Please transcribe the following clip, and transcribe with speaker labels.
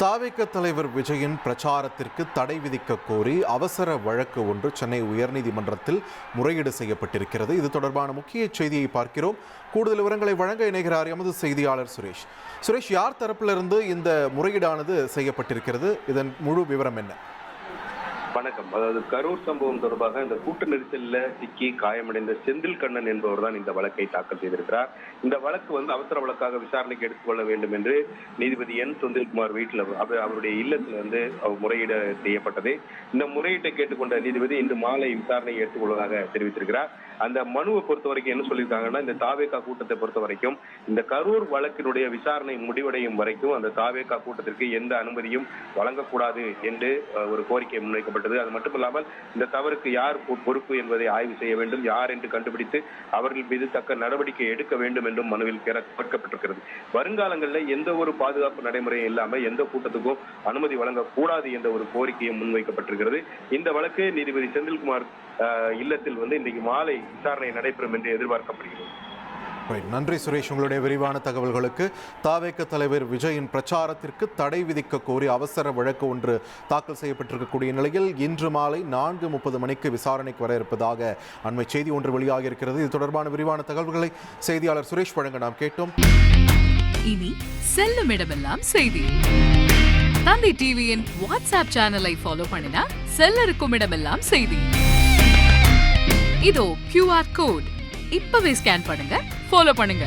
Speaker 1: தாவேக தலைவர் விஜயின் பிரச்சாரத்திற்கு தடை விதிக்க கோரி அவசர வழக்கு ஒன்று சென்னை உயர்நீதிமன்றத்தில் முறையீடு செய்யப்பட்டிருக்கிறது. இது தொடர்பான முக்கிய செய்தியை பார்க்கிறோம். கூடுதல் விவரங்களை வழங்க இணைகிறார் எமது செய்தியாளர் சுரேஷ். யார் தரப்பிலிருந்து இந்த முறையீடானது செய்யப்பட்டிருக்கிறது? இதன் முழு விவரம் என்ன?
Speaker 2: வணக்கம். அதாவது கரூர் சம்பவம் தொடர்பாக இந்த கூட்ட நெரிசலில் சிக்கி காயமடைந்த செந்தில் கண்ணன் என்பவர் தான் இந்த வழக்கை தாக்கல் செய்திருக்கிறார். இந்த வழக்கு அவசர வழக்காக விசாரணைக்கு எடுத்துக்கொள்ள வேண்டும் என்று நீதிபதி என் செந்தில்குமார் வீட்டில் அவருடைய இல்லத்தில் முறையீடு செய்யப்பட்டது. இந்த முறையீட்டை கேட்டுக்கொண்ட நீதிபதி இன்று மாலை விசாரணையை எடுத்துக்கொள்வதாக தெரிவித்திருக்கிறார். அந்த மனுவை பொறுத்த வரைக்கும் என்ன சொல்லியிருக்காங்கன்னா, இந்த தாவேகா கூட்டத்தை பொறுத்த வரைக்கும் இந்த கரூர் வழக்கினுடைய விசாரணை முடிவடையும் வரைக்கும் அந்த தாவேகா கூட்டத்திற்கு எந்த அனுமதியும் வழங்கக்கூடாது என்று ஒரு கோரிக்கை முன்வைக்கப்பட்டது. அது மட்டுமில்லாமல் இந்த தவறுக்கு யார் பொறுப்பு என்பதை ஆய்வு செய்ய வேண்டும், யார் என்று கண்டுபிடித்து அவர்கள் மீது தக்க நடவடிக்கை எடுக்க வேண்டும் என்றும் மனுவில் கேட்கப்பட்டிருக்கிறது. வருங்காலங்களில் எந்த ஒரு பாதுகாப்பு நடைமுறையும் இல்லாமல் எந்த கூட்டத்துக்கும் அனுமதி வழங்கக்கூடாது என்ற ஒரு கோரிக்கையும் முன்வைக்கப்பட்டிருக்கிறது. இந்த வழக்கு நீதிபதி செந்தில்குமார் இல்லத்தில் இன்றைக்கு மாலை விசாரணை நடைபெறும் என்று எதிர்பார்க்கப்படுகிறது.
Speaker 1: நன்றி சுரேஷ், உங்களுடைய விரிவான தகவல்களுக்கு. தாவேக தலைவர் விஜயின் பிரச்சாரத்திற்கு தடை விதிக்க கோரி அவசர வழக்கு ஒன்று தாக்கல் செய்யப்பட்டிருக்கக்கூடிய நிலையில் இன்று மாலை 4:30 மணிக்கு விசாரணைக்கு வர இருப்பதாக அண்மை செய்தி ஒன்று வெளியாக இருக்கிறது. இது தொடர்பான விரிவான தகவல்களை செய்தியாளர் சுரேஷ் வழங்க நாம் கேட்டோம்.
Speaker 3: இனி செல்லும் இடமெல்லாம் செய்தி. தந்தி டிவியின் வாட்ஸ்அப் சேனலை ஃபாலோ பண்ணினா செல்ல இருக்கும் இடமெல்லாம் செய்தி. இதோ QR கோட் இப்பவே ஸ்கேன் பண்ணுங்க, ஃபாலோ பண்ணுங்க.